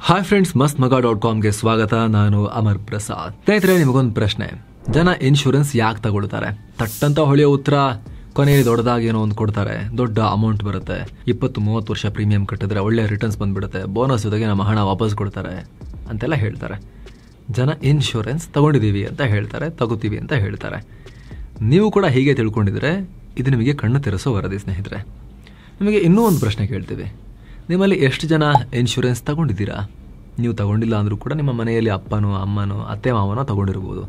Hi friends, ಮಸ್ತ್ ಮಗ .comಗೆ ಸ್ವಾಗತ. ನಾನು ಅಮರ್ ಪ್ರಸಾದ್. ಸ್ನೇಹಿತರೆ, ನಿಮಗೊಂದು ಪ್ರಶ್ನೆ. ಜನ ಇನ್ಶೂರೆನ್ಸ್ ಯಾಕೆ ತಗೊಳ್ತಾರೆ? ತಟ್ಟಂತ ಹೊಳೆಯೋ ಉತ್ತರ ಕೊನೆಯಲ್ಲಿ ದೊಡ್ಡದಾಗಿ ಏನೋ ಒಂದು ಕೊಡ್ತಾರೆ. ದೊಡ್ಡ ಅಮೌಂಟ್ ಬರುತ್ತೆ, 20-30 ವರ್ಷ ಪ್ರೀಮಿಯಂ ಕಟ್ಟಿದ್ರೆ ಒಳ್ಳೆ ರಿಟರ್ನ್ಸ್ ಬಂದ್ಬಿಡುತ್ತೆ, ಬೋನಸ್ ಜೊತೆಗೆ ನಮ್ಮ ಹಣ ವಾಪಸ್ ಕೊಡ್ತಾರೆ ಅಂತೆಲ್ಲ ಹೇಳ್ತಾರೆ. ಜನ ಇನ್ಶೂರೆನ್ಸ್ ತಗೊಂಡಿದ್ದೀವಿ ಅಂತ ಹೇಳ್ತಾರೆ, ತಗೋತೀವಿ ಅಂತ ಹೇಳ್ತಾರೆ. ನೀವು ಕೂಡ ಹೀಗೆ ತಿಳ್ಕೊಂಡಿದ್ರೆ ಇದು ನಿಮಗೆ ಕಣ್ಣು ತೆರೆಸೋ ವರದಿ. ಸ್ನೇಹಿತರೆ, ನಿಮಗೆ ಇನ್ನೂ ಒಂದು ಪ್ರಶ್ನೆ ಕೇಳ್ತೀವಿ. ನಿಮ್ಮಲ್ಲಿ ಎಷ್ಟು ಜನ ಇನ್ಶೂರೆನ್ಸ್ ತಗೊಂಡಿದ್ದೀರಾ? ನೀವು ತಗೊಂಡಿಲ್ಲ ಅಂದರೂ ಕೂಡ ನಿಮ್ಮ ಮನೆಯಲ್ಲಿ ಅಪ್ಪನೋ ಅಮ್ಮನೋ ಅತ್ತೆ ಮಾವನೋ ತಗೊಂಡಿರ್ಬೋದು.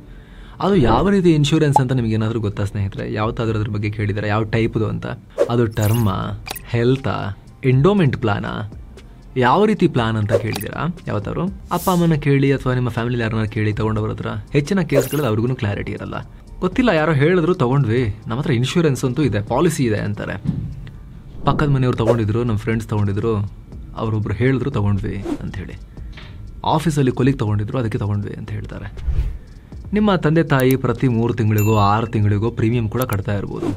ಅದು ಯಾವ ರೀತಿ ಇನ್ಶೂರೆನ್ಸ್ ಅಂತ ನಿಮಗೇನಾದರೂ ಗೊತ್ತಾ ಸ್ನೇಹಿತರೆ? ಯಾವತ್ತಾದ್ರೂ ಅದ್ರ ಬಗ್ಗೆ ಕೇಳಿದರೆ ಯಾವ ಟೈಪ್ದು ಅಂತ? ಅದು ಟರ್ಮಾ, ಹೆಲ್ತಾ, ಎಂಡೋಮೆಂಟ್ ಪ್ಲಾನಾ, ಯಾವ ರೀತಿ ಪ್ಲಾನ್ ಅಂತ ಕೇಳಿದ್ದೀರಾ? ಯಾವತ್ತಾದ್ರು ಅಪ್ಪ ಅಮ್ಮನ ಕೇಳಿ ಅಥವಾ ನಿಮ್ಮ ಫ್ಯಾಮಿಲಿ ಯಾರನ್ನ ಕೇಳಿ ತಗೊಂಡವ್ರ ಹತ್ರ ಹೆಚ್ಚಿನ ಕೇಸ್ಗಳಲ್ಲಿ ಅವ್ರಿಗೂ ಕ್ಲಾರಿಟಿ ಇರಲ್ಲ. ಗೊತ್ತಿಲ್ಲ, ಯಾರೋ ಹೇಳಿದ್ರು ತಗೊಂಡ್ವಿ, ನಮ್ಮ ಹತ್ರ ಇನ್ಶೂರೆನ್ಸ್ ಅಂತೂ ಇದೆ, ಪಾಲಿಸಿ ಇದೆ ಅಂತಾರೆ. ಪಕ್ಕದ ಮನೆಯವ್ರು ತೊಗೊಂಡಿದ್ರು, ನಮ್ಮ ಫ್ರೆಂಡ್ಸ್ ತೊಗೊಂಡಿದ್ರು, ಅವರೊಬ್ರು ಹೇಳಿದ್ರು ತಗೊಂಡ್ವಿ ಅಂಥೇಳಿ. ಆಫೀಸಲ್ಲಿ ಕೊಲಿಗೆ ತೊಗೊಂಡಿದ್ರು, ಅದಕ್ಕೆ ತೊಗೊಂಡ್ವಿ ಅಂತ ಹೇಳ್ತಾರೆ. ನಿಮ್ಮ ತಂದೆ ತಾಯಿ ಪ್ರತಿ 3 ತಿಂಗಳಿಗೋ 6 ತಿಂಗಳಿಗೋ ಪ್ರೀಮಿಯಂ ಕೂಡ ಕಟ್ತಾ ಇರ್ಬೋದು.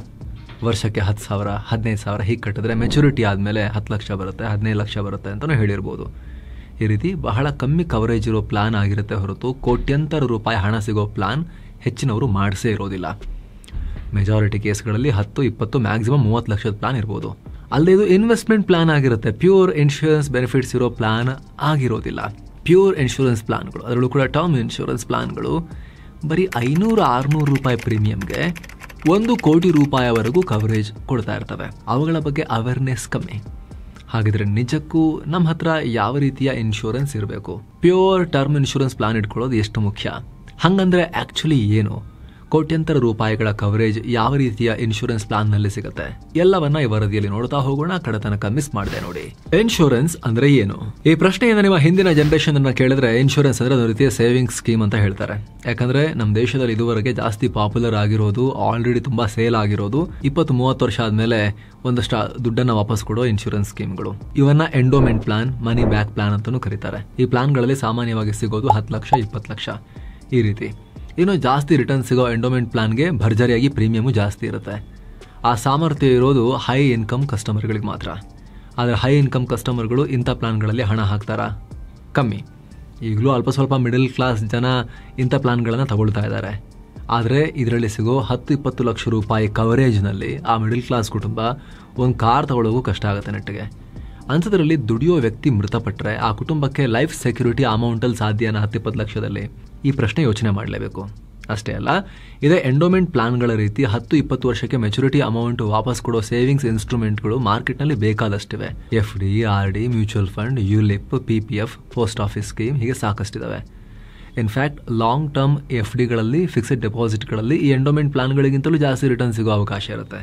ವರ್ಷಕ್ಕೆ 10,000 15,000 ಹೀಗೆ ಕಟ್ಟಿದ್ರೆ ಮೆಚುರಿಟಿ ಆದಮೇಲೆ 10 ಲಕ್ಷ ಬರುತ್ತೆ, 15 ಲಕ್ಷ ಬರುತ್ತೆ ಅಂತಲೂ ಹೇಳಿರ್ಬೋದು. ಈ ರೀತಿ ಬಹಳ ಕಮ್ಮಿ ಕವರೇಜ್ ಇರೋ ಪ್ಲಾನ್ ಆಗಿರುತ್ತೆ ಹೊರತು ಕೋಟ್ಯಂತರ ರೂಪಾಯಿ ಹಣ ಸಿಗೋ ಪ್ಲಾನ್ ಹೆಚ್ಚಿನವರು ಮಾಡಿಸೇ ಇರೋದಿಲ್ಲ. ಮೆಜಾರಿಟಿ ಕೇಸ್ಗಳಲ್ಲಿ 10, 20, ಮ್ಯಾಕ್ಸಿಮಮ್ 30 ಲಕ್ಷದ ಪ್ಲಾನ್ ಇರ್ಬೋದು. ಅಲ್ಲದೆ ಇದು ಇನ್ವೆಸ್ಟ್ಮೆಂಟ್ ಪ್ಲಾನ್ ಆಗಿರುತ್ತೆ, ಪ್ಯೂರ್ ಇನ್ಶೂರೆನ್ಸ್ ಬೆನಿಫಿಟ್ಸ್ ಇರೋ ಪ್ಲಾನ್ ಆಗಿರೋದಿಲ್ಲ. ಪ್ಯೂರ್ ಇನ್ಶೂರೆನ್ಸ್ ಪ್ಲಾನ್ಗಳು, ಅದರಲ್ಲೂ ಕೂಡ ಟರ್ಮ್ ಇನ್ಶೂರೆನ್ಸ್ ಪ್ಲಾನ್ಗಳು ಬರೀ 500-600 ರೂಪಾಯಿ ಪ್ರೀಮಿಯಂಗೆ 1 ಕೋಟಿ ರೂಪಾಯಿವರೆಗೂ ಕವರೇಜ್ ಕೊಡ್ತಾ ಇರ್ತವೆ. ಅವುಗಳ ಬಗ್ಗೆ ಅವೇರ್ನೆಸ್ ಕಮ್ಮಿ. ಹಾಗಿದ್ರೆ ನಿಜಕ್ಕೂ ನಮ್ಮ ಹತ್ರ ಯಾವ ರೀತಿಯ ಇನ್ಶೂರೆನ್ಸ್ ಇರಬೇಕು? ಪ್ಯೂರ್ ಟರ್ಮ್ ಇನ್ಶೂರೆನ್ಸ್ ಪ್ಲಾನ್ ಇಟ್ಕೊಳ್ಳೋದು ಎಷ್ಟು ಮುಖ್ಯ? ಹಂಗಂದ್ರೆ ಆಕ್ಚುಲಿ ಏನು? ಕೋಟ್ಯಂತರ ರೂಪಾಯಿಗಳ ಕವರೇಜ್ ಯಾವ ರೀತಿಯ ಇನ್ಶೂರೆನ್ಸ್ ಪ್ಲಾನ್ ನಲ್ಲಿ ಸಿಗುತ್ತೆ? ಎಲ್ಲವನ್ನ ಈ ವರದಿಯಲ್ಲಿ ನೋಡ್ತಾ ಹೋಗೋಣ. ಕಡತನಕ ಮಿಸ್ ಮಾಡಿದೆ ನೋಡಿ. ಇನ್ಶೂರೆನ್ಸ್ ಅಂದ್ರೆ ಏನು? ಈ ಪ್ರಶ್ನೆಯಿಂದ ನಿಮ್ಮ ಹಿಂದಿನ ಜನರೇಷನ್ ಅನ್ನ ಕೇಳಿದ್ರೆ ಇನ್ಶೂರೆನ್ಸ್ ಅಂದ್ರೆ ಒಂದು ರೀತಿಯ ಸೇವಿಂಗ್ಸ್ ಸ್ಕೀಮ್ ಅಂತ ಹೇಳ್ತಾರೆ. ಯಾಕಂದ್ರೆ ನಮ್ಮ ದೇಶದಲ್ಲಿ ಇದುವರೆಗೆ ಜಾಸ್ತಿ ಪಾಪ್ಯುಲರ್ ಆಗಿರೋದು, ಆಲ್ರೆಡಿ ತುಂಬಾ ಸೇಲ್ ಆಗಿರೋದು, 20-30 ವರ್ಷ ಆದ್ಮೇಲೆ ಒಂದಷ್ಟು ದುಡ್ಡನ್ನ ವಾಪಸ್ ಕೊಡೋ ಇನ್ಶೂರೆನ್ಸ್ ಸ್ಕೀಮ್ಗಳು. ಇವನ್ನ endowment plan, money back plan ಅಂತಾನೂ ಕರೀತಾರೆ. ಈ ಪ್ಲಾನ್ಗಳಲ್ಲಿ ಸಾಮಾನ್ಯವಾಗಿ ಸಿಗೋದು 10 ಲಕ್ಷ 20 ಲಕ್ಷ ಈ ರೀತಿ. ಇನ್ನು ಜಾಸ್ತಿ ರಿಟರ್ನ್ ಸಿಗೋ ಎಂಡೋಮೆಂಟ್ ಪ್ಲಾನ್ಗೆ ಭರ್ಜರಿಯಾಗಿ ಪ್ರೀಮಿಯಮು ಜಾಸ್ತಿ ಇರುತ್ತೆ. ಆ ಸಾಮರ್ಥ್ಯ ಇರೋದು ಹೈ ಇನ್ಕಮ್ ಕಸ್ಟಮರ್ಗಳಿಗೆ ಮಾತ್ರ. ಆದರೆ ಹೈ ಇನ್ಕಮ್ ಕಸ್ಟಮರ್ಗಳು ಇಂಥ ಪ್ಲಾನ್ಗಳಲ್ಲಿ ಹಣ ಹಾಕ್ತಾರಾ? ಕಮ್ಮಿ. ಈಗಲೂ ಅಲ್ಪ ಸ್ವಲ್ಪ ಮಿಡಲ್ ಕ್ಲಾಸ್ ಜನ ಇಂಥ ಪ್ಲಾನ್ಗಳನ್ನು ತಗೊಳ್ತಾ ಇದ್ದಾರೆ. ಆದರೆ ಇದರಲ್ಲಿ ಸಿಗೋ 10-20 ಲಕ್ಷ ರೂಪಾಯಿ ಕವರೇಜ್ನಲ್ಲಿ ಆ ಮಿಡಲ್ ಕ್ಲಾಸ್ ಕುಟುಂಬ ಒಂದು ಕಾರ್ ತಗೊಳ್ಳೋಕ್ಕೂ ಕಷ್ಟ ಆಗುತ್ತೆ ನೆಟ್ಟಿಗೆ. ಅಂಥದ್ರಲ್ಲಿ ದುಡಿಯೋ ವ್ಯಕ್ತಿ ಮೃತಪಟ್ಟರೆ ಆ ಕುಟುಂಬಕ್ಕೆ ಲೈಫ್ ಸೆಕ್ಯೂರಿಟಿ ಅಮೌಂಟಲ್ಲಿ ಸಾಧ್ಯನಾ 10-20 ಲಕ್ಷದಲ್ಲಿ? ಈ ಪ್ರಶ್ನೆ ಯೋಚನೆ ಮಾಡಲೇಬೇಕು. ಅಷ್ಟೇ ಅಲ್ಲ, ಇದೇ ಎಂಡೋಮೆಂಟ್ ಪ್ಲಾನ್ಗಳ ರೀತಿ 10-20 ವರ್ಷಕ್ಕೆ ಮೆಚುರಿಟಿ ಅಮೌಂಟ್ ವಾಪಸ್ ಕೊಡೋ ಸೇವಿಂಗ್ಸ್ ಇನ್ಸ್ಟ್ರೂಮೆಂಟ್ಗಳು ಮಾರ್ಕೆಟ್ನಲ್ಲಿ ಬೇಕಾದಷ್ಟಿವೆ. FD, RD, mutual fund, ULIP, PPF, post office scheme, ಹೀಗೆ ಸಾಕಷ್ಟಿದಾವೆ. ಇನ್ಫ್ಯಾಕ್ಟ್ ಲಾಂಗ್ ಟರ್ಮ್ FDಗಳಲ್ಲಿ, ಫಿಕ್ಸ್ಡ್ ಡೆಪಾಸಿಟ್ಗಳಲ್ಲಿ ಈ ಎಂಡೋಮೆಂಟ್ ಪ್ಲಾನ್ಗಳಿಗಿಂತಲೂ ಜಾಸ್ತಿ ರಿಟರ್ನ್ ಸಿಗೋ ಅವಕಾಶ ಇರುತ್ತೆ.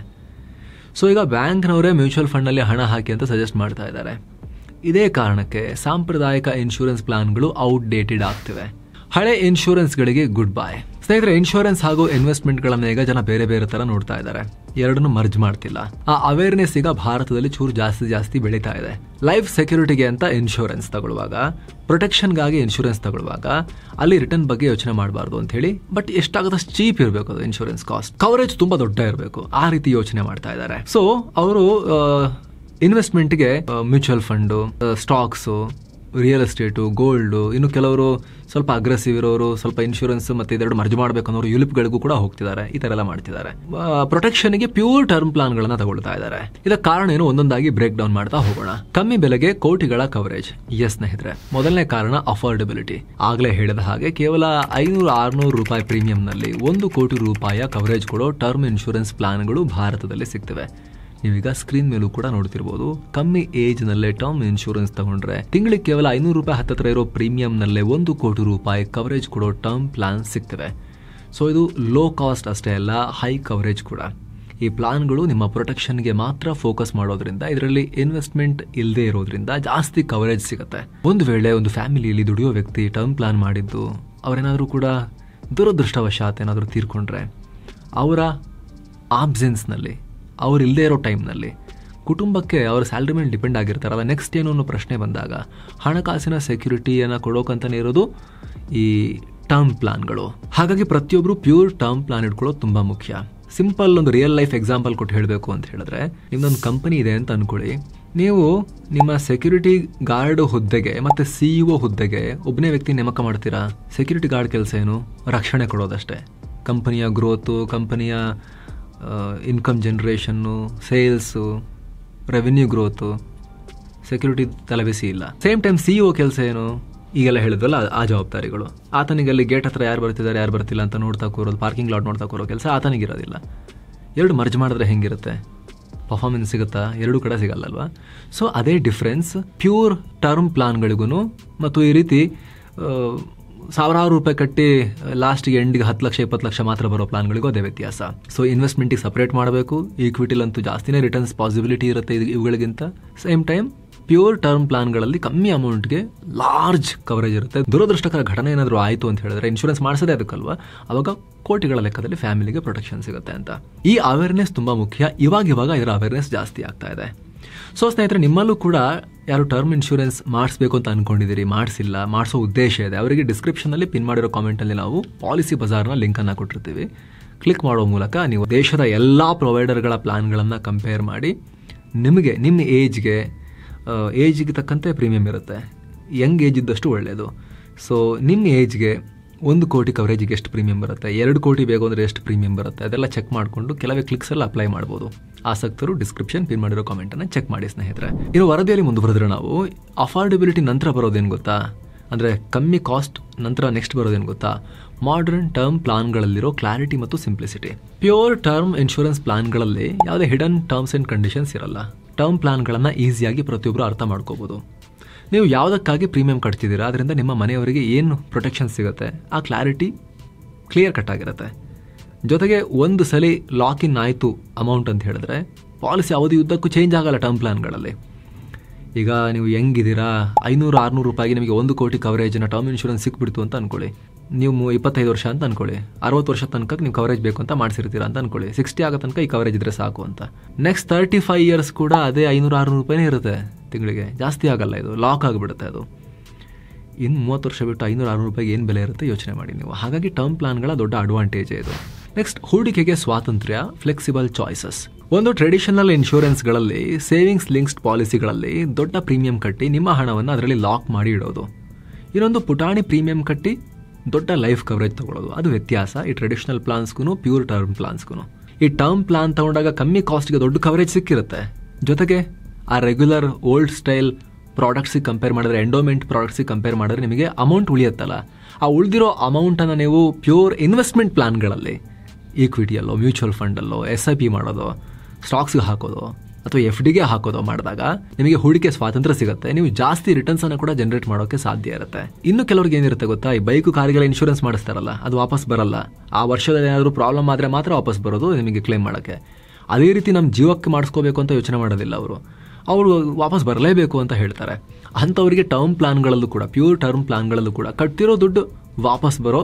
ಸೊ ಈಗ ಬ್ಯಾಂಕ್ನವರೇ ಮ್ಯೂಚುವಲ್ ಫಂಡ್ನಲ್ಲಿ ಹಣ ಹಾಕಿ ಅಂತ ಸಜೆಸ್ಟ್ ಮಾಡ್ತಾ ಇದ್ದಾರೆ. ಇದೇ ಕಾರಣಕ್ಕೆ ಸಾಂಪ್ರದಾಯಿಕ ಇನ್ಶೂರೆನ್ಸ್ ಪ್ಲಾನ್ಗಳು ಔಟ್ಡೇಟೆಡ್ ಆಗ್ತಿವೆ. ಹಳೆ ಇನ್ಶೂರೆನ್ಸ್ಗಳಿಗೆ ಗುಡ್ ಬಾಯ್. ಸ್ನೇಹಿತರೆ, ಇನ್ಶೂರೆನ್ಸ್ ಹಾಗೂ ಇನ್ವೆಸ್ಟ್ಮೆಂಟ್ಗಳನ್ನ ಈಗ ಜನ ಬೇರೆ ಬೇರೆ ತರ ನೋಡ್ತಾ ಇದ್ದಾರೆ. ಎರಡನ್ನು ಮರ್ಜ್ ಮಾಡ್ತಿಲ್ಲ. ಆ ಅವೇರ್ನೆಸ್ ಈಗ ಭಾರತದಲ್ಲಿ ಚೂರು ಜಾಸ್ತಿ ಬೆಳೀತಾ ಇದೆ. ಲೈಫ್ ಸೆಕ್ಯೂರಿಟಿಗೆ ಅಂತ ಇನ್ಶೂರೆನ್ಸ್ ತಗೊಳ್ಳುವಾಗ, ಪ್ರೊಟೆಕ್ಷನ್ಗಾಗಿ ಇನ್ಶೂರೆನ್ಸ್ ತಗೊಳ್ಳುವಾಗ ಅಲ್ಲಿ ರಿಟರ್ನ್ ಬಗ್ಗೆ ಯೋಚನೆ ಮಾಡಬಾರ್ದು ಅಂತ ಹೇಳಿ, ಬಟ್ ಎಷ್ಟಾಗುತ್ತೆ ಚೀಪ್ ಇರಬೇಕು ಅದು ಇನ್ಶೂರೆನ್ಸ್ ಕಾಸ್ಟ್, ಕವರೇಜ್ ತುಂಬಾ ದೊಡ್ಡ ಇರಬೇಕು, ಆ ರೀತಿ ಯೋಚನೆ ಮಾಡ್ತಾ ಇದ್ದಾರೆ. ಸೊ ಅವರು ಇನ್ವೆಸ್ಟ್ಮೆಂಟ್ಗೆ mutual fund, stocks, real estate, gold, ಇನ್ನು ಕೆಲವರು ಸ್ವಲ್ಪ ಅಗ್ರೆಸಿವ್ ಇರೋರು ಸ್ವಲ್ಪ ಇನ್ಶೂರೆನ್ಸ್ ಮತ್ತೆ ಇದೆರಡು ಮರ್ಜ್ ಮಾಡಬೇಕು ಅನ್ನೋರು ಯುಲಿಪ್ಗಳಿಗೂ ಕೂಡ ಹೋಗ್ತಿದ್ದಾರೆ. ಈ ತರ ಎಲ್ಲ ಮಾಡ್ತಿದ್ದಾರೆ. ಪ್ರೊಟೆಕ್ಷನ್ಗೆ ಪ್ಯೂರ್ ಟರ್ಮ್ ಪ್ಲಾನ್ಗಳನ್ನ ತಗೊಳ್ತಾ ಇದ್ದಾರೆ. ಇದಕ್ಕೆ ಕಾರಣ ಏನು ಒಂದೊಂದಾಗಿ ಬ್ರೇಕ್ ಡೌನ್ ಮಾಡ್ತಾ ಹೋಗೋಣ. ಕಮ್ಮಿ ಬೆಲೆಗೆ ಕೋಟಿಗಳ ಕವರೇಜ್. ಎಸ್ ಸ್ನೇಹಿತರೆ, ಮೊದಲನೇ ಕಾರಣ ಅಫೋರ್ಡಬಿಲಿಟಿ. ಆಗ್ಲೇ ಹೇಳಿದ ಹಾಗೆ ಕೇವಲ 500-600 ರೂಪಾಯಿ ಪ್ರೀಮಿಯಂನಲ್ಲಿ 1 ಕೋಟಿ ರೂಪಾಯಿಯ ಕವರೇಜ್ ಕೊಡೋ ಟರ್ಮ್ ಇನ್ಶೂರೆನ್ಸ್ ಪ್ಲಾನ್ಗಳು ಭಾರತದಲ್ಲಿ ಸಿಗ್ತವೆ. ನೀವೀಗ ಸ್ಕ್ರೀನ್ ಮೇಲೂ ಕೂಡ ನೋಡ್ತಿರ್ಬೋದು. ಕಮ್ಮಿ ಏಜ್ ನಲ್ಲೇ ಟರ್ಮ್ ಇನ್ಶೂರೆನ್ಸ್ ತಗೊಂಡ್ರೆ ತಿಂಗಳಿಗೆ ಕೇವಲ 500 ರೂಪಾಯಿ ಹತ್ತಿರ ಇರೋ ಪ್ರೀಮಿಯಂನಲ್ಲೇ 1 ಕೋಟಿ ರೂಪಾಯಿ ಕವರೇಜ್ ಕೊಡೋ ಟರ್ಮ್ ಪ್ಲಾನ್ ಸಿಗ್ತವೆ. ಸೊ ಇದು ಲೋ ಕಾಸ್ಟ್ ಅಷ್ಟೇ ಅಲ್ಲ, ಹೈ ಕವರೇಜ್ ಕೂಡ. ಈ ಪ್ಲಾನ್ಗಳು ನಿಮ್ಮ ಪ್ರೊಟೆಕ್ಷನ್ಗೆ ಮಾತ್ರ ಫೋಕಸ್ ಮಾಡೋದ್ರಿಂದ, ಇದರಲ್ಲಿ ಇನ್ವೆಸ್ಟ್ಮೆಂಟ್ ಇಲ್ಲದೆ ಇರೋದ್ರಿಂದ ಜಾಸ್ತಿ ಕವರೇಜ್ ಸಿಗುತ್ತೆ. ಒಂದು ವೇಳೆ ಒಂದು ಫ್ಯಾಮಿಲಿಯಲ್ಲಿ ದುಡಿಯೋ ವ್ಯಕ್ತಿ ಟರ್ಮ್ ಪ್ಲಾನ್ ಮಾಡಿದ್ದು ಅವರೇನಾದರೂ ಕೂಡ ದುರದೃಷ್ಟವಶಾತ್ ಏನಾದರೂ ತೀರ್ಕೊಂಡ್ರೆ, ಅವರ ಆಬ್ಸೆನ್ಸ್ನಲ್ಲಿ, ಅವ್ರು ಇಲ್ಲದೆ ಇರೋ ಟೈಮ್ನಲ್ಲಿ ಕುಟುಂಬಕ್ಕೆ ಅವರ ಸ್ಯಾಲ್ರಿ ಮೇಲೆ ಡಿಪೆಂಡ್ ಆಗಿರ್ತಾರಲ್ಲ, ನೆಕ್ಸ್ಟ್ ಏನು ಅನ್ನೋ ಪ್ರಶ್ನೆ ಬಂದಾಗ ಹಣಕಾಸಿನ ಸೆಕ್ಯೂರಿಟಿಯನ್ನು ಕೊಡೋಕಂತಾನೆ ಇರೋದು ಈ ಟರ್ಮ್ ಪ್ಲಾನ್ಗಳು. ಹಾಗಾಗಿ ಪ್ರತಿಯೊಬ್ಬರು ಪ್ಯೂರ್ ಟರ್ಮ್ ಪ್ಲಾನ್ ಇಟ್ಕೊಳ್ಳೋದು ತುಂಬ ಮುಖ್ಯ. ಸಿಂಪಲ್ ಒಂದು ರಿಯಲ್ ಲೈಫ್ ಎಕ್ಸಾಂಪಲ್ ಕೊಟ್ಟು ಹೇಳಬೇಕು ಅಂತ ಹೇಳಿದ್ರೆ, ನಿಮ್ದೊಂದು ಕಂಪನಿ ಇದೆ ಅಂತ ಅನ್ಕೊಳ್ಳಿ. ನೀವು ನಿಮ್ಮ ಸೆಕ್ಯೂರಿಟಿ ಗಾರ್ಡ್ ಹುದ್ದೆಗೆ ಮತ್ತು CEO ಹುದ್ದೆಗೆ ಒಬ್ಬನೇ ವ್ಯಕ್ತಿ ನೇಮಕ ಮಾಡ್ತೀರಾ? ಸೆಕ್ಯೂರಿಟಿ ಗಾರ್ಡ್ ಕೆಲಸ ಏನು? ರಕ್ಷಣೆ ಕೊಡೋದಷ್ಟೇ. ಕಂಪನಿಯ ಗ್ರೋತು, ಕಂಪನಿಯ income generation, sales, revenue growth, security ತಲೆಬಿಸಿ ಇಲ್ಲ. ಸೇಮ್ ಟೈಮ್ CEO ಕೆಲಸ ಏನು? ಈಗೆಲ್ಲ ಹೇಳಿದ್ವಲ್ಲ ಆ ಜವಾಬ್ದಾರಿಗಳು. ಆತನಿಗೆ ಅಲ್ಲಿ ಗೇಟ್ ಹತ್ರ ಯಾರು ಬರ್ತಿದ್ದಾರೆ ಯಾರು ಬರ್ತಿಲ್ಲ ಅಂತ ನೋಡ್ತಾ ಕೂರೋದು, ಪಾರ್ಕಿಂಗ್ ಲಾಟ್ ನೋಡ್ತಾ ಕೂರೋ ಕೆಲಸ ಆತನಿಗಿರೋದಿಲ್ಲ. ಎರಡು ಮರ್ಜ್ ಮಾಡಿದ್ರೆ ಹೆಂಗಿರುತ್ತೆ? ಪರ್ಫಾರ್ಮೆನ್ಸ್ ಸಿಗುತ್ತಾ? ಎರಡೂ ಕಡೆ ಸಿಗಲ್ಲಲ್ವಾ? ಸೊ ಅದೇ ಡಿಫ್ರೆನ್ಸ್ ಪ್ಯೂರ್ ಟರ್ಮ್ ಪ್ಲಾನ್ಗಳಿಗೂ ಮತ್ತು ಈ ರೀತಿ ಸಾವಿರಾರು ರೂಪಾಯಿ ಕಟ್ಟಿ ಲಾಸ್ಟ್ಗೆ ಎಂಡಿಗೆ 10 ಲಕ್ಷ 20 ಲಕ್ಷ ಮಾತ್ರ ಬರೋ ಪ್ಲಾನ್ಗಳಿಗೂ ಅದೇ ವ್ಯತ್ಯಾಸ. ಸೊ ಇನ್ವೆಸ್ಟ್ಮೆಂಟಿಗೆ ಸಪ್ರೇಟ್ ಮಾಡಬೇಕು. ಈಕ್ವಿಟಿಲಂತೂ ಜಾಸ್ತಿನೇ ರಿಟರ್ನ್ಸ್ ಪಾಸಿಬಿಲಿಟಿ ಇರುತ್ತೆ ಇವುಗಳಿಗಿಂತ. ಸೇಮ್ ಟೈಮ್ ಪ್ಯೂರ್ ಟರ್ಮ್ ಪ್ಲಾನ್ಗಳಲ್ಲಿ ಕಮ್ಮಿ ಅಮೌಂಟ್ಗೆ ಲಾರ್ಜ್ ಕವರೇಜ್ ಇರುತ್ತೆ. ದುರದೃಷ್ಟಕರ ಘಟನೆ ಏನಾದರೂ ಆಯಿತು ಅಂತ ಹೇಳಿದ್ರೆ ಇನ್ಶೂರೆನ್ಸ್ ಮಾಡಿಸೋದೇ ಅದಕ್ಕಲ್ವಾ, ಅವಾಗ ಕೋಟಿಗಳ ಲೆಕ್ಕದಲ್ಲಿ ಫ್ಯಾಮಿಲಿಗೆ ಪ್ರೊಟೆಕ್ಷನ್ ಸಿಗುತ್ತೆ ಅಂತ. ಈ ಅವೇರ್ನೆಸ್ ತುಂಬ ಮುಖ್ಯ. ಇವಾಗ ಇದರ ಅವೇರ್ನೆಸ್ ಜಾಸ್ತಿ ಆಗ್ತಾ ಇದೆ. ಸೊ ಸ್ನೇಹಿತರೆ, ನಿಮ್ಮಲ್ಲೂ ಕೂಡ ಯಾರು ಟರ್ಮ್ ಇನ್ಶೂರೆನ್ಸ್ ಮಾಡಿಸ್ಬೇಕು ಅಂತ ಅನ್ಕೊಂಡಿದ್ದೀರಿ, ಮಾಡಿಸಿಲ್ಲ, ಮಾಡಿಸೋ ಉದ್ದೇಶ ಇದೆ, ಅವರಿಗೆ ಡಿಸ್ಕ್ರಿಪ್ಷನಲ್ಲಿ ಪಿನ್ ಮಾಡಿರೋ ಕಾಮೆಂಟಲ್ಲಿ ನಾವು ಪಾಲಿಸಿ ಬಜಾರ್ನ ಲಿಂಕನ್ನು ಕೊಟ್ಟಿರ್ತೀವಿ. ಕ್ಲಿಕ್ ಮಾಡೋ ಮೂಲಕ ನೀವು ದೇಶದ ಎಲ್ಲ ಪ್ರೊವೈಡರ್ಗಳ ಪ್ಲಾನ್ಗಳನ್ನು ಕಂಪೇರ್ ಮಾಡಿ ನಿಮಗೆ ನಿಮ್ಮ ಏಜ್ಗೆ ತಕ್ಕಂತೆ ಪ್ರೀಮಿಯಂ ಇರುತ್ತೆ. ಯಂಗ್ ಏಜ್ ಇದ್ದಷ್ಟು ಒಳ್ಳೆಯದು. ಸೊ ನಿಮ್ಮ ಏಜ್ಗೆ 1 ಕೋಟಿ ಕವರೇಜಿಗೆ ಎಷ್ಟು ಪ್ರೀಮಿಯಂ ಬರುತ್ತೆ, 2 ಕೋಟಿ ಬೇಕು ಅಂದರೆ ಎಷ್ಟು ಪ್ರೀಮಿಯಂ ಬರುತ್ತೆ, ಅದೆಲ್ಲ ಚೆಕ್ ಮಾಡಿಕೊಂಡು ಕೆಲವೇ ಕ್ಲಿಕ್ಸಲ್ಲಿ ಅಪ್ಲೈ ಮಾಡ್ಬೋದು. ಆಸಕ್ತರು ಡಿಸ್ಕ್ರಿಪ್ಷನ್ ಪಿನ್ ಮಾಡಿರೋ ಕಾಮೆಂಟನ್ನು ಚೆಕ್ ಮಾಡಿ ಸ್ನೇಹಿತರೆ. ಇನ್ನು ವರದಿಯಲ್ಲಿ ಮುಂದುವರೆದ್ರೆ ನಾವು ಅಫೋರ್ಡೆಬಿಲಿಟಿ ನಂತರ ಬರೋದೇನು ಗೊತ್ತಾ? ಅಂದರೆ ಕಮ್ಮಿ ಕಾಸ್ಟ್ ನಂತರ ನೆಕ್ಸ್ಟ್ ಬರೋದೇನು ಗೊತ್ತಾ? ಮಾಡರ್ನ್ ಟರ್ಮ್ ಪ್ಲಾನ್ಗಳಲ್ಲಿರೋ ಕ್ಲಾರಿಟಿ ಮತ್ತು ಸಿಂಪ್ಲಿಸಿಟಿ. ಪ್ಯೂರ್ ಟರ್ಮ್ ಇನ್ಶೂರೆನ್ಸ್ ಪ್ಲಾನ್ಗಳಲ್ಲಿ ಯಾವುದೇ ಹಿಡನ್ ಟರ್ಮ್ಸ್ ಆ್ಯಂಡ್ ಕಂಡೀಷನ್ಸ್ ಇರಲ್ಲ. ಟರ್ಮ್ ಪ್ಲಾನ್ಗಳನ್ನು ಈಸಿಯಾಗಿ ಪ್ರತಿಯೊಬ್ಬರು ಅರ್ಥ ಮಾಡ್ಕೋಬೋದು. ನೀವು ಯಾವುದಕ್ಕಾಗಿ ಪ್ರೀಮಿಯಂ ಕಟ್ತಿದ್ದೀರಾ, ಅದರಿಂದ ನಿಮ್ಮ ಮನೆಯವರಿಗೆ ಏನು ಪ್ರೊಟೆಕ್ಷನ್ ಸಿಗುತ್ತೆ, ಆ ಕ್ಲಾರಿಟಿ ಕ್ಲಿಯರ್ ಕಟ್ ಆಗಿರುತ್ತೆ. ಜೊತೆಗೆ ಒಂದು ಸಲ ಲಾಕ್ ಇನ್ ಆಯಿತು ಅಮೌಂಟ್ ಅಂತ ಹೇಳಿದ್ರೆ ಪಾಲಿಸಿ ಅವಧಿ ಉದ್ದಕ್ಕೂ ಚೇಂಜ್ ಆಗಲ್ಲ ಟರ್ಮ್ ಪ್ಲಾನ್ಗಳಲ್ಲಿ. ಈಗ ನೀವು ಹೆಂಗಿದ್ದೀರಾ, 500-600 ರೂಪಾಯಿಗೆ ನಿಮಗೆ 1 ಕೋಟಿ ಕವರೇಜ್ನ ಟರ್ಮ್ ಇನ್ಶೂರೆನ್ಸ್ ಸಿಕ್ಬಿಡ್ತು ಅಂತ ಅನ್ಕೊಳ್ಳಿ. ನೀವು 25 ವರ್ಷ ಅಂತ ಅನ್ಕೊಳ್ಳಿ, 60 ವರ್ಷ ತನಕ ನೀವು ಕವರೇಜ್ ಬೇಕು ಅಂತ ಮಾಡಿಸಿರ್ತೀರಾ ಅಂತ ಅನ್ಕೊಳ್ಳಿ. 60 ಆಗೋ ತನಕ ಈ ಕವರೇಜ್ ಇದ್ರೆ ಸಾಕು ಅಂತ. ನೆಕ್ಸ್ಟ್ 35 ಇಯರ್ಸ್ ಕೂಡ ಅದೇ 500-600 ರೂಪಾಯಿನೇ ಇರುತ್ತೆ ತಿಂಗಳಿಗೆ, ಜಾಸ್ತಿ ಆಗಲ್ಲ. ಇದು ಲಾಕ್ ಆಗಿಬಿಡುತ್ತೆ. ಅದು ಇನ್ನು 30 ವರ್ಷ ಬಿಟ್ಟು 500-600 ರೂಪಾಯಿಗೆ ಏನು ಬೆಲೆ ಇರುತ್ತೆ ಯೋಚನೆ ಮಾಡಿ ನೀವು. ಹಾಗಾಗಿ ಟರ್ಮ್ ಪ್ಲಾನ್ಗಳ ದೊಡ್ಡ ಅಡ್ವಾಂಟೇಜ್ ಇದು. ನೆಕ್ಸ್ಟ್, ಹೂಡಿಕೆಗೆ ಸ್ವಾತಂತ್ರ್ಯ, ಫ್ಲೆಕ್ಸಿಬಲ್ ಚಾಯ್ಸಸ್. ಒಂದು ಟ್ರೆಡಿಷನಲ್ ಇನ್ಶೂರೆನ್ಸ್ಗಳಲ್ಲಿ, ಸೇವಿಂಗ್ಸ್ ಲಿಂಕ್ಸ್ಡ್ ಪಾಲಿಸಿಗಳಲ್ಲಿ ದೊಡ್ಡ ಪ್ರೀಮಿಯಂ ಕಟ್ಟಿ ನಿಮ್ಮ ಹಣವನ್ನು ಅದರಲ್ಲಿ ಲಾಕ್ ಮಾಡಿ ಇಡೋದು. ಇನ್ನೊಂದು ಪುಟಾಣಿ ಪ್ರೀಮಿಯಂ ಕಟ್ಟಿ ದೊಡ್ಡ ಲೈಫ್ ಕವರೇಜ್ ತಗೊಳ್ಳೋದು. ಅದು ವ್ಯತ್ಯಾಸ ಈ ಟ್ರೆಡಿಷನಲ್ ಪ್ಲಾನ್ಸ್ಗೂ ಪ್ಯೂರ್ ಟರ್ಮ್ ಪ್ಲಾನ್ಸ್ಗೂ. ಈ ಟರ್ಮ್ ಪ್ಲಾನ್ ತಗೊಂಡಾಗ ಕಮ್ಮಿ ಕಾಸ್ಟ್ಗೆ ದೊಡ್ಡ ಕವರೇಜ್ ಸಿಕ್ಕಿರುತ್ತೆ. ಜೊತೆಗೆ ಆ ರೆಗ್ಯುಲರ್ ಓಲ್ಡ್ ಸ್ಟೈಲ್ ಪ್ರಾಡಕ್ಟ್ಸಿಗೆ ಕಂಪೇರ್ ಮಾಡಿದ್ರೆ, ಎಂಡೋಮೆಂಟ್ ಪ್ರಾಡಕ್ಟ್ಸಿಗೆ ಕಂಪೇರ್ ಮಾಡಿದ್ರೆ ನಿಮಗೆ ಅಮೌಂಟ್ ಉಳಿಯುತ್ತಲ್ಲ, ಆ ಉಳಿದಿರೋ ಅಮೌಂಟನ್ನು ನೀವು ಪ್ಯೂರ್ ಇನ್ವೆಸ್ಟ್ಮೆಂಟ್ ಪ್ಲಾನ್ಗಳಲ್ಲಿ, ಈಕ್ವಿಟಿಯಲ್ಲೋ, ಮ್ಯೂಚುವಲ್ ಫಂಡಲ್ಲೋ, SIP ಮಾಡೋದು, ಸ್ಟಾಕ್ಸ್ಗೆ ಹಾಕೋದು ಅಥವಾ FDಗೆ ಹಾಕೋದು ಮಾಡಿದಾಗ ನಿಮಗೆ ಹೂಡಿಕೆ ಸ್ವಾತಂತ್ರ್ಯ ಸಿಗುತ್ತೆ. ನೀವು ಜಾಸ್ತಿ ರಿಟರ್ನ್ಸನ್ನು ಕೂಡ ಜನರೇಟ್ ಮಾಡೋಕ್ಕೆ ಸಾಧ್ಯ ಇರುತ್ತೆ. ಇನ್ನು ಕೆಲವ್ರಿಗೆ ಏನಿರುತ್ತೆ ಗೊತ್ತಾ, ಈ ಬೈಕು ಕಾರಿಗೆಲ್ಲ ಇನ್ಶೂರೆನ್ಸ್ ಮಾಡಿಸ್ತಾರಲ್ಲ, ಅದು ವಾಪಸ್ ಬರಲ್ಲ. ಆ ವರ್ಷದಲ್ಲಿ ಏನಾದರೂ ಪ್ರಾಬ್ಲಮ್ ಆದರೆ ಮಾತ್ರ ವಾಪಸ್ ಬರೋದು ನಿಮಗೆ ಕ್ಲೇಮ್ ಮಾಡೋಕ್ಕೆ. ಅದೇ ರೀತಿ ನಮ್ಮ ಜೀವಕ್ಕೆ ಮಾಡಿಸ್ಕೋಬೇಕು ಅಂತ ಯೋಚನೆ ಮಾಡೋದಿಲ್ಲ ಅವರು ವಾಪಸ್ ಬರಲೇಬೇಕು ಅಂತ ಹೇಳ್ತಾರೆ. ಅಂಥವರಿಗೆ ಟರ್ಮ್ ಪ್ಲಾನ್ಗಳಲ್ಲೂ ಕೂಡ, ಪ್ಯೂರ್ ಟರ್ಮ್ ಪ್ಲಾನ್ಗಳಲ್ಲೂ ಕೂಡ ಕಟ್ತಿರೋ ದುಡ್ಡು ವಾಪಸ್ ಬರೋ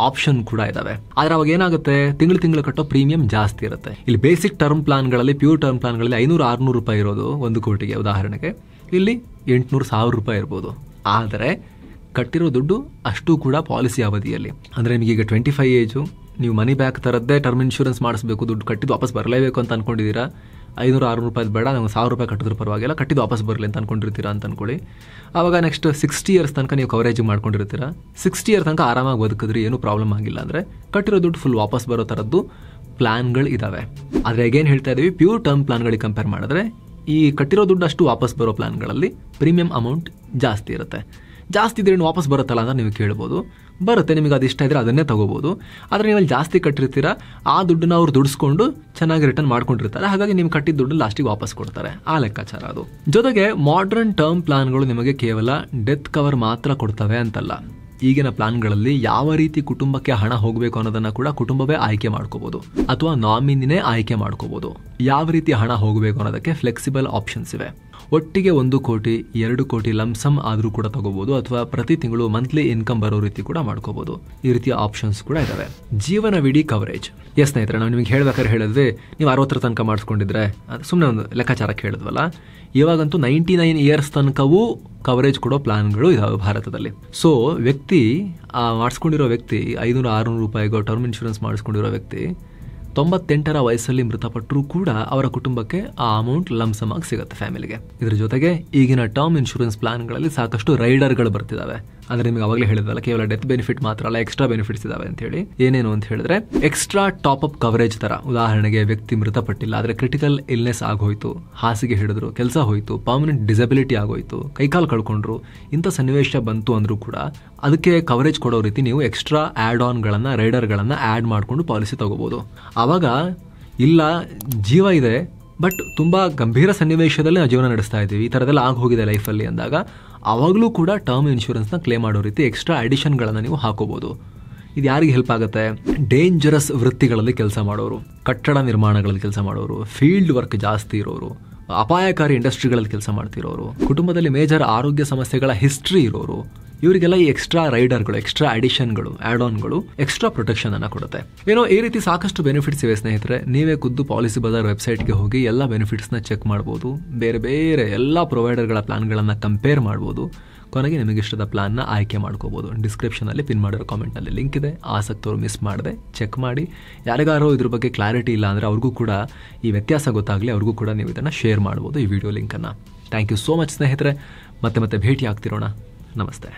ಆಪ್ಷನ್ ಕೂಡ ಇದಾವೆ. ಆದರೆ ಅವಾಗ ಏನಾಗುತ್ತೆ, ತಿಂಗಳು ಕಟ್ಟೋ ಪ್ರೀಮಿಯಂ ಜಾಸ್ತಿ ಇರುತ್ತೆ. ಇಲ್ಲಿ ಬೇಸಿಕ್ ಟರ್ಮ್ ಪ್ಲಾನ್ಗಳಲ್ಲಿ, ಪ್ಯೂರ್ ಟರ್ಮ್ ಪ್ಲಾನ್ಗಳಲ್ಲಿ 500-600 ರೂಪಾಯಿ ಇರೋದು 1 ಕೋಟಿಗೆ ಉದಾಹರಣೆಗೆ, ಇಲ್ಲಿ 800-1000 ರೂಪಾಯಿ ಇರ್ಬೋದು. ಆದರೆ ಕಟ್ಟಿರೋ ದುಡ್ಡು ಅಷ್ಟು ಕೂಡ ಪಾಲಿಸಿ ಅವಧಿಯಲ್ಲಿ. ಅಂದರೆ ನಿಮಗೀಗ 25 ಏಜು, ನೀವು ಮನಿ ಬ್ಯಾಕ್ ಥರದ್ದೇ ಟರ್ಮ್ ಇನ್ಶೂರೆನ್ಸ್ ಮಾಡಿಸ್ಬೇಕು, ದುಡ್ಡು ಕಟ್ಟಿದ್ದು ವಾಪಸ್ ಬರಲೇಬೇಕು ಅಂತ ಅನ್ಕೊಂಡಿದ್ದೀರಾ. 500-600 ರೂಪಾಯಿ ಬೇಡ, ನಾವು 1000 ರೂಪಾಯಿ ಕಟ್ಟಿದ್ರು ಪರವಾಗಿಲ್ಲ, ಕಟ್ಟಿದ್ದು ವಾಪಸ್ ಬರಲಿ ಅಂತ ಅನ್ಕೊಂಡಿರ್ತೀರಾ ಅಂತ ಅನ್ಕೊಳ್ಳಿ. ಆವಾಗ ನೆಕ್ಸ್ಟ್ 60 ಇಯರ್ಸ್ ತನಕ ನೀವು ಕವರೇಜ್ ಮಾಡ್ಕೊಂಡಿರ್ತೀರಾ. 60 ಇಯರ್ ತನಕ ಆರಾಮಾಗಿ ಬದುಕಿದ್ರಿ, ಏನೂ ಪ್ರಾಬ್ಲಮ್ ಆಗಿಲ್ಲ ಅಂದರೆ ಕಟ್ಟಿರೋ ದುಡ್ಡು ಫುಲ್ ವಾಪಸ್ ಬರೋ ಥರದ್ದು ಪ್ಲಾನ್ಗಳು ಇದಾವೆ. ಆದರೆ ಈಗೇನು ಹೇಳ್ತಾ ಇದ್ದೀವಿ, ಪ್ಯೂರ್ ಟರ್ಮ್ ಪ್ಲಾನ್ಗಳಿಗೆ ಕಂಪೇರ್ ಮಾಡಿದ್ರೆ ಈ ಕಟ್ಟಿರೋ ದುಡ್ಡು ಅಷ್ಟು ವಾಪಸ್ ಬರೋ ಪ್ಲಾನ್ಗಳಲ್ಲಿ ಪ್ರೀಮಿಯಂ ಅಮೌಂಟ್ ಜಾಸ್ತಿ ಇರುತ್ತೆ. ಜಾಸ್ತಿ ಇದ್ರೆ ವಾಪಸ್ ಬರುತ್ತಲ್ಲ ಅಂತ ನೀವು ಕೇಳ್ಬೋದು. ಬರುತ್ತೆ, ನಿಮಗೆ ಅದು ಇಷ್ಟ ಇದ್ರೆ ಅದನ್ನೇ ತಗೋಬೋದು. ಆದರೆ ನೀವು ಅಲ್ಲಿ ಜಾಸ್ತಿ ಕಟ್ಟಿರ್ತೀರಾ, ಆ ದುಡ್ಡನ್ನ ಅವ್ರು ದುಡಿಸ್ಕೊಂಡು ಚೆನ್ನಾಗಿ ರಿಟರ್ನ್ ಮಾಡ್ಕೊಂಡಿರ್ತಾರೆ. ಹಾಗಾಗಿ ನೀವು ಕಟ್ಟಿದ ದುಡ್ಡು ಲಾಸ್ಟಿಗೆ ವಾಪಸ್ ಕೊಡ್ತಾರೆ. ಆ ಲೆಕ್ಕಾಚಾರ ಅದು. ಜೊತೆಗೆ ಮಾಡರ್ನ್ ಟರ್ಮ್ ಪ್ಲಾನ್ಗಳು ನಿಮಗೆ ಕೇವಲ ಡೆತ್ ಕವರ್ ಮಾತ್ರ ಕೊಡ್ತವೆ ಅಂತಲ್ಲ. ಈಗಿನ ಪ್ಲಾನ್ಗಳಲ್ಲಿ ಯಾವ ರೀತಿ ಕುಟುಂಬಕ್ಕೆ ಹಣ ಹೋಗಬೇಕು ಅನ್ನೋದನ್ನ ಕೂಡ ಕುಟುಂಬವೇ ಆಯ್ಕೆ ಮಾಡ್ಕೋಬಹುದು ಅಥವಾ ನಾಮಿನಿನೇ ಆಯ್ಕೆ ಮಾಡ್ಕೋಬಹುದು. ಯಾವ ರೀತಿ ಹಣ ಹೋಗಬೇಕು ಅನ್ನೋದಕ್ಕೆ ಫ್ಲೆಕ್ಸಿಬಲ್ ಆಪ್ಷನ್ಸ್ ಇವೆ. ಒಟ್ಟಿಗೆ 1 ಕೋಟಿ 2 ಕೋಟಿ ಲಂಸಮ್ ಆದರೂ ಕೂಡ ತಗೋಬಹುದು, ಅಥವಾ ಪ್ರತಿ ತಿಂಗಳು ಮಂತ್ಲಿ ಇನ್ಕಮ್ ಬರೋ ರೀತಿ ಕೂಡ ಮಾಡ್ಕೋಬಹುದು. ಈ ರೀತಿಯ ಆಪ್ಷನ್ಸ್ ಕೂಡ ಇದಾವೆ. ಜೀವನವಿಡೀ ಕವರೇಜ್. ಎಸ್ ಸ್ನೇಹಿತರೆ, ನಾವು ನಿಮಗೆ ಹೇಳ್ಬೇಕಾದ್ರೆ ಹೇಳಿದ್ವಿ, ನೀವು 60 ತನಕ ಮಾಡಿಸ್ಕೊಂಡಿದ್ರೆ, ಸುಮ್ಮನೆ ಒಂದು ಲೆಕ್ಕಾಚಾರಕ್ಕೆ ಹೇಳಿದ್ವಲ್ಲ, ಇವಾಗಂತೂ 99 ಇಯರ್ಸ್ ತನಕವೂ ಕವರೇಜ್ ಕೊಡೋ ಪ್ಲಾನ್ಗಳು ಇದಾವೆ ಭಾರತದಲ್ಲಿ. ಸೊ ಮಾಡಿಸ್ಕೊಂಡಿರೋ ವ್ಯಕ್ತಿ 500-600 ರೂಪಾಯಿಗೋ ಟರ್ಮ್ ಇನ್ಶೂರೆನ್ಸ್ ಮಾಡಿಸ್ಕೊಂಡಿರೋ ವ್ಯಕ್ತಿ 98ರ ವಯಸ್ಸಲ್ಲಿ ಮೃತಪಟ್ಟರೂ ಕೂಡ ಅವರ ಕುಟುಂಬಕ್ಕೆ ಆ ಅಮೌಂಟ್ ಲಂಸಮ್ ಆಗಿ ಸಿಗುತ್ತೆ ಫ್ಯಾಮಿಲಿಗೆ. ಇದ್ರ ಜೊತೆಗೆ ಈಗಿನ ಟರ್ಮ್ ಇನ್ಶೂರೆನ್ಸ್ ಪ್ಲಾನ್ಗಳಲ್ಲಿ ಸಾಕಷ್ಟು ರೈಡರ್ಗಳು ಬರ್ತಿದಾವೆ. ಅಂದ್ರೆ ನಿಮಗೆ ಅವಾಗಲೇ ಹೇಳಿದ್ರಲ್ಲ, ಕೇವಲ ಡೆತ್ ಬೆನಿಫಿಟ್ ಮಾತ್ರ ಅಲ್ಲ, ಎಕ್ಸ್ಟ್ರಾ ಬೆನಿಫಿಟ್ಸ್ ಇದಾವೆ ಅಂತ ಹೇಳಿ. ಏನೇನು ಅಂತ ಹೇಳಿದ್ರೆ, ಎಕ್ಸ್ಟ್ರಾ ಟಾಪ್ ಅಪ್ ಕವರೇಜ್ ತರ. ಉದಾಹರಣೆಗೆ ವ್ಯಕ್ತಿ ಮೃತಪಟ್ಟಿಲ್ಲ, ಆದ್ರೆ ಕ್ರಿಟಿಕಲ್ ಇಲ್ನೆಸ್ ಆಗೋಯ್ತು, ಹಾಸಿಗೆ ಹಿಡಿದ್ರು, ಕೆಲಸ ಹೋಯ್ತು, ಪರ್ಮನೆಂಟ್ ಡಿಸಬಿಲಿಟಿ ಆಗೋಯ್ತು, ಕೈಕಾಲು ಕಳ್ಕೊಂಡ್ರು, ಇಂಥ ಸನ್ನಿವೇಶ ಬಂತು ಅಂದ್ರೂ ಕೂಡ ಅದಕ್ಕೆ ಕವರೇಜ್ ಕೊಡೋ ರೀತಿ ನೀವು ಎಕ್ಸ್ಟ್ರಾ ಆಡ್ ಆನ್ ಗಳನ್ನ, ರೈಡರ್ ಗಳನ್ನ ಆಡ್ ಮಾಡ್ಕೊಂಡು ಪಾಲಿಸಿ ತಗೋಬಹುದು. ಆವಾಗ ಇಲ್ಲ ಜೀವ ಇದೆ ಬಟ್ ತುಂಬಾ ಗಂಭೀರ ಸನ್ನಿವೇಶದಲ್ಲಿ ನಾವು ಜೀವನ ನಡೆಸ್ತಾ ಇದ್ದೀವಿ, ಈ ಥರದೆಲ್ಲ ಆಗಿ ಹೋಗಿದೆ ಲೈಫಲ್ಲಿ ಅಂದಾಗ ಅವಾಗಲೂ ಕೂಡ ಟರ್ಮ್ ಇನ್ಶೂರೆನ್ಸ್ನ ಕ್ಲೇಮ್ ಮಾಡೋ ರೀತಿ ಎಕ್ಸ್ಟ್ರಾ ಅಡಿಷನ್ಗಳನ್ನು ನೀವು ಹಾಕೋಬಹುದು. ಇದು ಯಾರಿಗೆ ಹೆಲ್ಪ್ ಆಗುತ್ತೆ? ಡೇಂಜರಸ್ ವೃತ್ತಿಗಳಲ್ಲಿ ಕೆಲಸ ಮಾಡೋರು, ಕಟ್ಟಡ ನಿರ್ಮಾಣಗಳಲ್ಲಿ ಕೆಲಸ ಮಾಡೋರು, ಫೀಲ್ಡ್ ವರ್ಕ್ ಜಾಸ್ತಿ ಇರೋರು, ಅಪಾಯಕಾರಿ ಇಂಡಸ್ಟ್ರಿಗಳಲ್ಲಿ ಕೆಲಸ ಮಾಡ್ತಿರೋರು, ಕುಟುಂಬದಲ್ಲಿ ಮೇಜರ್ ಆರೋಗ್ಯ ಸಮಸ್ಯೆಗಳ ಹಿಸ್ಟ್ರಿ ಇರೋರು, ಇವರಿಗೆಲ್ಲ ಈ ಎಕ್ಸ್ಟ್ರಾ ರೈಡರ್ಗಳು, ಎಕ್ಸ್ಟ್ರಾ ಅಡಿಷನ್ಗಳು, ಆಡ್ ಆನ್ಗಳು ಎಕ್ಸ್ಟ್ರಾ ಪ್ರೊಟೆಕ್ಷನ್ ಅನ್ನ ಕೊಡುತ್ತೆ. ಏನೋ ಈ ರೀತಿ ಸಾಕಷ್ಟು ಬೆನಿಫಿಟ್ಸ್ ಇವೆ ಸ್ನೇಹಿತರೆ. ನೀವೇ ಖುದ್ದು ಪಾಲಿಸಿ ಬಜಾರ್ ವೆಬ್ಸೈಟ್ಗೆ ಹೋಗಿ ಎಲ್ಲ ಬೆನಿಫಿಟ್ಸ್ನ ಚೆಕ್ ಮಾಡ್ಬೋದು, ಬೇರೆ ಬೇರೆ ಎಲ್ಲ ಪ್ರೊವೈಡರ್ಗಳ ಪ್ಲಾನ್ಗಳನ್ನು ಕಂಪೇರ್ ಮಾಡ್ಬೋದು, ಕೊನೆಗೆ ನಿಮಗೆ ಇಷ್ಟದ ಪ್ಲಾನ್ನ ಆಯ್ಕೆ ಮಾಡ್ಕೋಬಹುದು. ಡಿಸ್ಕ್ರಿಪ್ಷನಲ್ಲಿ ಪಿನ್ ಮಾಡಿರೋ ಕಾಮೆಂಟ್ನಲ್ಲಿ ಲಿಂಕ್ ಇದೆ, ಆಸಕ್ತರು ಮಿಸ್ ಮಾಡದೆ ಚೆಕ್ ಮಾಡಿ. ಯಾರಿಗಾರೋ ಇದ್ರ ಬಗ್ಗೆ ಕ್ಲಾರಿಟಿ ಇಲ್ಲ ಅಂದರೆ ಅವ್ರಿಗೂ ಕೂಡ ಈ ವ್ಯತ್ಯಾಸ ಗೊತ್ತಾಗಲಿ, ಅವ್ರಿಗೂ ಕೂಡ ನೀವು ಇದನ್ನು ಶೇರ್ ಮಾಡ್ಬೋದು, ಈ ವಿಡಿಯೋ ಲಿಂಕನ್ನು. ಥ್ಯಾಂಕ್ ಯು ಸೋ ಮಚ್ ಸ್ನೇಹಿತರೆ. ಮತ್ತೆ ಭೇಟಿ ಆಗ್ತಿರೋಣ. ನಮಸ್ತೆ.